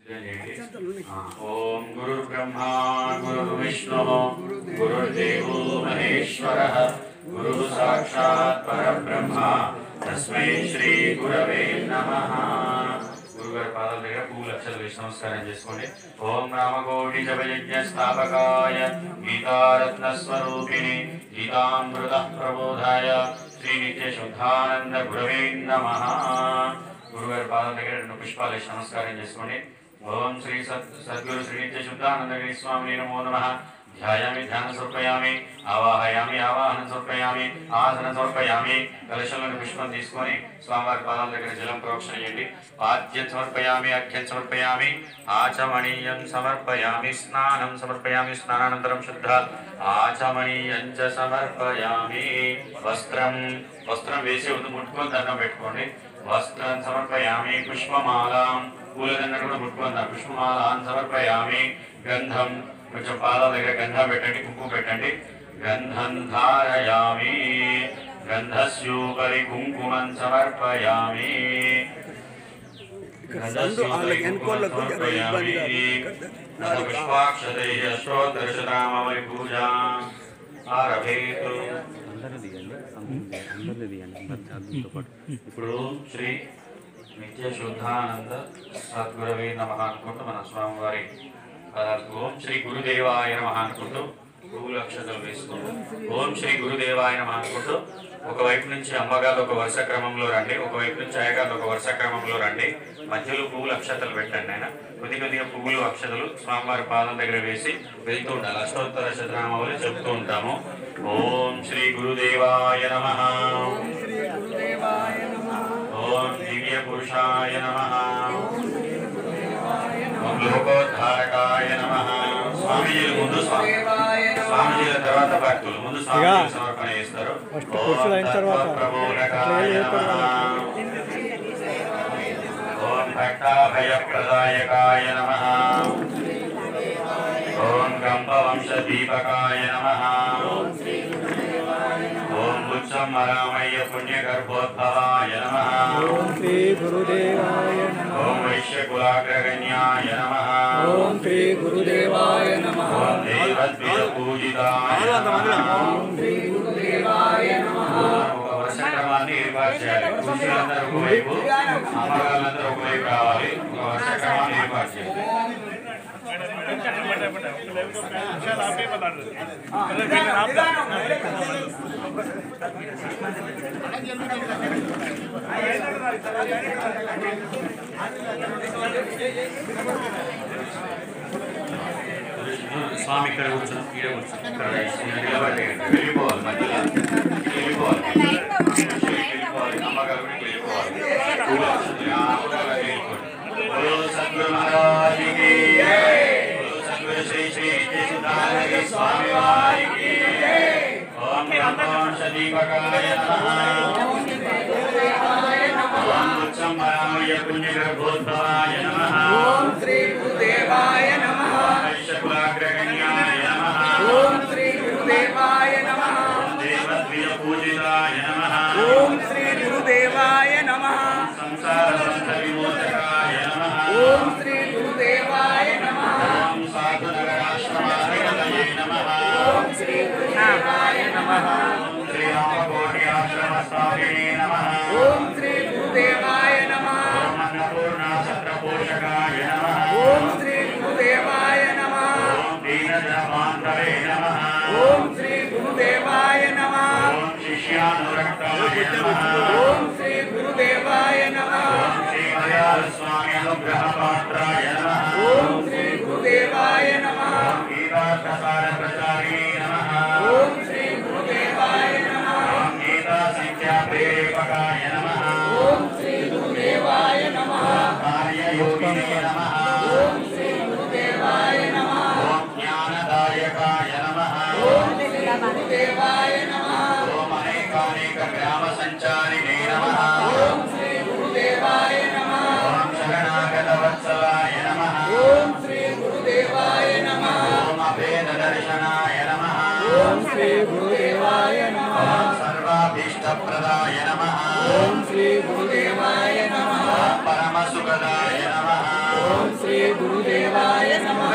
ओम गुरुर्ब्रह्मा गुरुर्विष्णु गुरुर्देवो महेश्वरः गुरुः साक्षात् परब्रह्म तस्मै श्री गुरवे नमः। गुरुगाరి పాదాల దగ్గర పూల అక్షరాలు వేసి నమస్కారం చేసుకోండి। ఓం రామకోటి జపయజ్ఞ స్థాపకాయ గీతారత్న స్వరూపిణి గీతామృత ప్రబోధాయ శ్రీ నిత్య శుద్ధానంద గురవే నమః। గురుగారి పాదాల దగ్గర రెండు పుష్పాలు వేసి నమస్కారం చేసుకోండి। ओम श्री सद्गुरु श्री नित्य शुद्धानंदगिरि स्वामी नमो नमः। ध्यायामि ध्यान समर्पयामि आवाहयामि आवाहन समर्पयामि आसन समर्पयामि। कलशंलोनि पुष्पं తీసుకొని స్వామివారి పాదాల దగ్గర జలం ప్రోక్షణ చేయండి। పాద్యం సమర్పయామి అర్ఘ్యం సమర్పయామి ఆచమనీయం సమర్పయామి స్నానం సమర్పయామి స్నానానంతరం శుద్ధ ఆచమనీయం చ సమర్పయామి। వస్త్రం వేసి ముట్టుకొని దండం పెట్టుకోండి। వస్త్రం సమర్పయామి పుష్పమాలాం పూలదండను కూడా ముట్టుకుందా పుష్పమాలాన్ని సమర్పయామి। గంధం కొంచెం పాదాల దగ్గర గంధం పెట్టండి కుంకుమ పెట్టండి। గంధం ధారయామి గంధస్యోపరి కుంకుమం సమర్పయామి। పుష్పాక్షతైః స్తోత్రశతనామావళి పూజా ఆరభేతు। ఇప్పుడు శ్రీ నిత్య శుద్ధానంద సద్గురవే నమః అనుకుంటూ మన స్వామివారి ఓం శ్రీ గురుదేవాయ నమః అనుకుంటూ పువ్వుల అక్షతలు వేసుకుంటూ ఓం శ్రీ గురుదేవాయ నమః అనుకుంటూ ఒకవైపు నుంచి అమ్మగారు ఒక వరుస క్రమంలో రండి, ఒకవైపు నుంచి అయ్యగారు ఒక వరుస క్రమంలో రండి। మధ్యలో పువ్వుల అక్షతలు పెట్టండి। ఆయన కొద్దిగా పువ్వులు అక్షతలు స్వామివారి పాదం దగ్గర వేసి వెళ్తూ ఉండాలి। అష్టోత్తర శతనామావళి చెప్తూ ఉంటాము। ఓం శ్రీ గురుదేవాయ నమః ओम दिव्य पुरुषाय नमः ओम लोकोद्धारकाय नमः। स्वामीजी ముందు స్వామీజీల తర్వాత భక్తులు ముందు స్వామీజీ సమర్పణ చేస్తారు। ఓం ప్రబోధకాయ నమః ఓం భక్తాభయప్రదాయకాయ నమః ఓం గంభవంశదీపకాయ నమః ओम बुच्चमरामय्य पुण्यगर्भोद्भवाय नमः ओम श्री गुरुदेवाय नमः ओम वैश्यकुलाग्रगण्याय नमः ओम श्री गुरुदेवाय नमः ओम देवद्विजपूजिताय नमः ओम श्री गुरुदेवाय नमः। వర్షక్రమాన్ని ఏర్పాటు చేయాలి। పురుషులందరూ ఒకవైపు అమ్మగారులందరూ ఒకవైపు రావాలి। ఒక వర్షక్రమాన్ని ఏర్పాటు చేయాలి। స్వామి ఇక్కడ కూర్చొని ఇక్కడ కూర్చొని ఇక్కడ నిలబడి వెళ్ళిపోవాలి। మధ్యలో వెళ్ళిపోవాలి అమ్మగారు వెళ్ళిపోవాలి। సద్గురు మహారాజ్ కి సద్గురు శ్రీ శ్రీ నిత్య శుద్ధానందగిరి స్వామి వారికి ఓం గంభవంశదీపకాయ నమః ఓం బుచ్చమరామయ్య పుణ్యగర్భోద్భవాయ నమః ओम श्री गुरुदेवाय नमः वैश्यकुलाग्रगण्याय नमः ओम श्री गुरुदेवाय नमः ओम देवद्विजपूजिताय नमः ओम श्री गुरुदेवाय नमः संसारबन्धविमोचकाय नमः ओम श्री गुरुदेवाय नमः ओम साधुनगराश्रमाधिपतये नमः ओम श्री गुरुदेवाय नमः ओम श्रीरामकोटि आश्रमस्थापिने नमः ओम श्री गुरुदेवाय नमः ओम अन्नपूर्णा सत्रपोषकाय नमः ओम श्री गुरुदेवाय नमः ओम दीनजनबान्धवे नमः ओम श्री गुरुदेवाय नमः ओम शिष्यानुरक्ताय नमः ओम श्री गुरुदेवाय नमः ओम श्रीमदयालस्वामी अनुग्रहपात्राय नमः ओम श्री गुरुदेवाय नमः ओम गीताप्रसारप्रचारिणे नमः ओम श्री गुरुदेवाय नमः ओम गीताशिक्षाप्रेरकाय नमः ओम श्री गुरुदेवाय नमः कार्ययोगिने नमः ओम श्री गुरुदेवाय नमः ओम ज्ञानदायकाय नमः ओम श्री गुरुदेवाय नमः ओम अनेकानेक ग्रामसञ्चारिणे नमः ओम श्री गुरुदेवाय नमः ओम शरणागतवत्सलाय नमः ओम श्री गुरुदेवाय नमः ओम अभेददर्शनाय नमः ओम श्री गुरुदेवाय नमः ओम सर्वाभीष्टप्रदाय नमः ओम श्री गुरुदेवाय नमः परमसुखदाय नमः ओम श्री గురుదేవాయ నమః.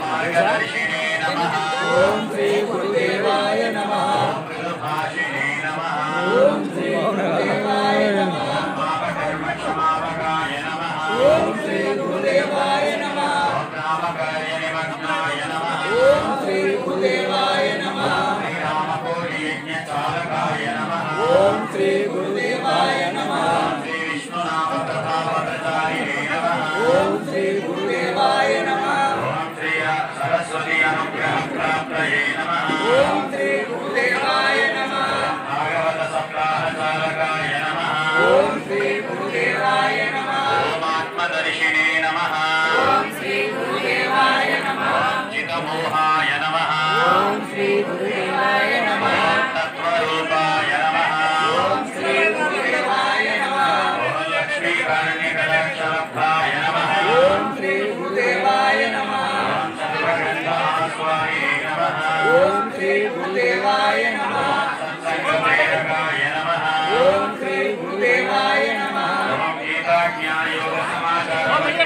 మార్గదర్శినే నమః. ఓం శ్రీ గురుదేవాయ నమః. మృదుభాషిణే నమః. ఓం శ్రీ గురుదేవాయ నమః. పాపకర్మక్షమాపకాయ నమః. ఓం శ్రీ గురుదేవాయ నమః. నామకార్యనిమగ్నాయ నమః. ఓం శ్రీ గురుదేవాయ నమః. శ్రీరామకోటియజ్ఞచాలకాయ నమః. ఓం శ్రీ గురుదేవాయ నమః. శ్రీ విష్ణునామకథావతారిణే నమః. ఓం శ్రీ గురుదేవాయ నమః. ఓం శ్రీ సరస్వతి అనుగ్రహప్రాప్తయే నమః. ఓం శ్రీ గురుదేవాయ నమః. భాగవత సప్తాహచాలకాయ నమః. ఓం శ్రీ గురుదేవాయ నమః. ఓమాత్మదర్శినే నమః. ఓం శ్రీ గురుదేవాయ నమః. చితమోహాయ నమః. ఓం శ్రీ గురుదేవాయ నమః. తత్వరూపాయ నమః. ఓం శ్రీ గురుదేవాయ నమః. ఓం లక్ష్మీకర్ణికలక్షలబ్ధాయ నమః. ఓం శ్రీ గురుదేవాయ నమః. ఓం సర్వగంధాస్వామినే నమః. ఓం శ్రీ గురుదేవాయ నమః. సత్సంగప్రేరకాయ నమః. ఓం శ్రీ గురుదేవాయ నమః. ఓం గీతాజ్ఞానయోగ సమాచారాయ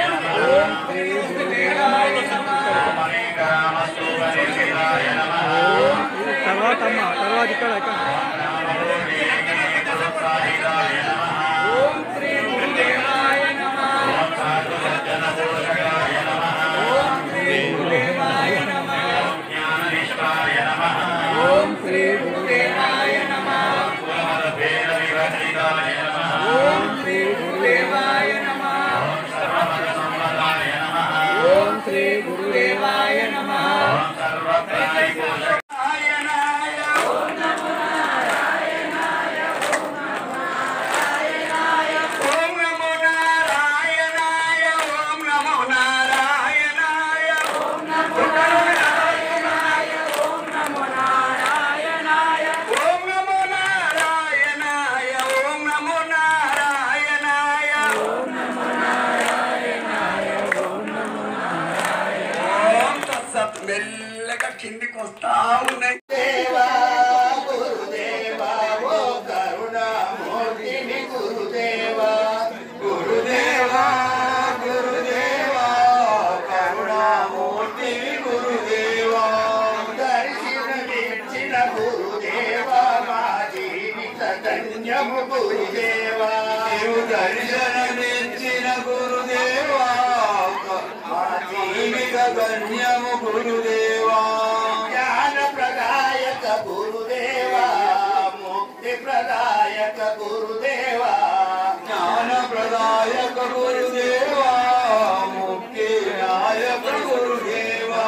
నమః. ఓం శ్రీ గురుదేవాయ నమః. ఓం అనేకరామస్తూపనిర్మితాయ నమః. తర్వాత ఇక్కడ రామోదీయజ్ఞసాహితాయ నమః. ఓం శ్రీ గురుదేవాయ నమః. ఓం సాధుసజ్జనపోషకాయ నమః. ఓం శ్రీ గురుదేవాయ నమః. జ్ఞాననిష్టాయ నమః. ఓం శ్రీ గురుదేవాయ నమః. కులమతభేదవివర్జితాయ నమః. ఓం శ్రీ గురుదేవాయ నమః. సర్వమతసమ్మతాయ నమః. ఓం శ్రీ గురుదేవాయ నమః. ఓం సర్వప్రాణిపోషకాయ ఓం నమో నారాయణాయ. ఓం నమో నారాయణాయ. ఓం నమో నారాయణాయ. ఓం నమో నారాయణాయ. ఓం నమో నారాయణాయ. ఓం నమో నారాయణాయ. ఓం నమో నారాయణాయ. ఓం నమో నారాయణాయ. ఓం తత్సత్. మెల్లగా కిందికి వస్తా ఉన్నాయి. దేవా గురుదేవా ఓ కరుణామూర్తిని గురుదేవా. గురుదేవా గురుదేవా కరుణామూర్తిని గురుదేవా. దర్శనమిచ్చిన గురుదేవా మా జీవిత ధన్యము గురుదేవా. దర్శనమిచ్చిన గురుదేవా మా జీవిత ధన్యము గురుదేవా. జ్ఞాన ప్రదాయక గురుదేవా. ముక్తి ప్రదాయక గురుదేవా. జ్ఞాన ప్రదాయక గురుదేవా. ముక్తి నాయక గురుదేవా.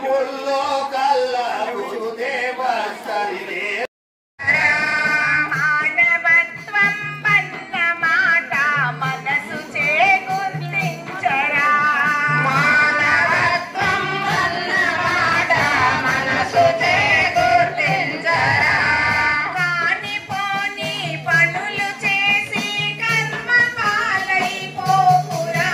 ముల్లో కల్ల గురుదేవా సరిదే. మానవత్వం పన్న మాట మనసు చే గుర్తించరా. మానవత్వం పన్న మాట మనసు చే గుర్తించరా. కాని పోని పనులు చేసి కర్మ పాలైపోకురా.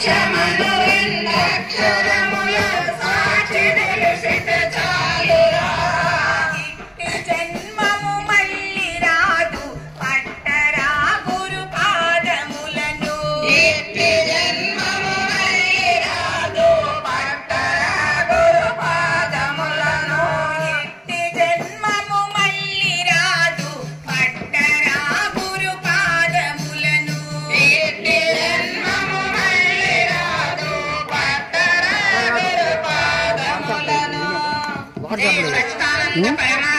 మోక్షమను రెండక్షరముల సాక్షి తెలిసితే చాలురా. ఇట్టి జన్మము మళ్ళీ రాదు పట్టరా గురు పాదములను. ఇట్టి జన్మము మళ్ళీ రాదు పట్టరా గురు పాదములను. ఇట్టి జన్మము మళ్ళీ రాదు పట్టరా గురు పాదములను. ఇట్టి జన్మము మళ్ళీ రాదు పట్టరా గురు పాదములను.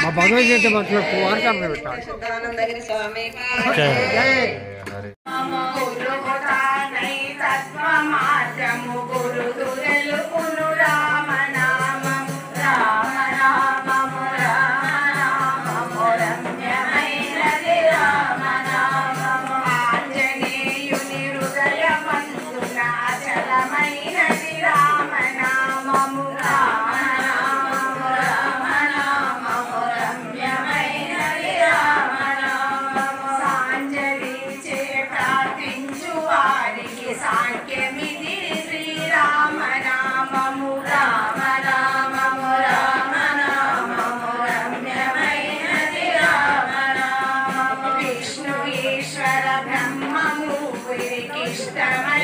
మా భగవద్గీత మాట్లాడుతూ వాట్సాప్లో పెట్టాలి. శుద్ధానందగిరి స్వామి గురుతానై తత్వమాత్రము గురు తెలుపును రామనామము. రామనామము రామనామము రమ్యమైనది రామనామము. ఆంజనేయుని హృదయమందున అచలమైనది రామనామము. రామనామము రామనామము రమ్యమైనది రామనామము. సాంజలించే ప్రార్థించు వారికి సాంఖ్యమిది శ్రీరామనామము. రామనామము రామనామము రమ్యమైనది రామనామము. విష్ణు ఈశ్వర బ్రహ్మము వీరికి ఇష్టమై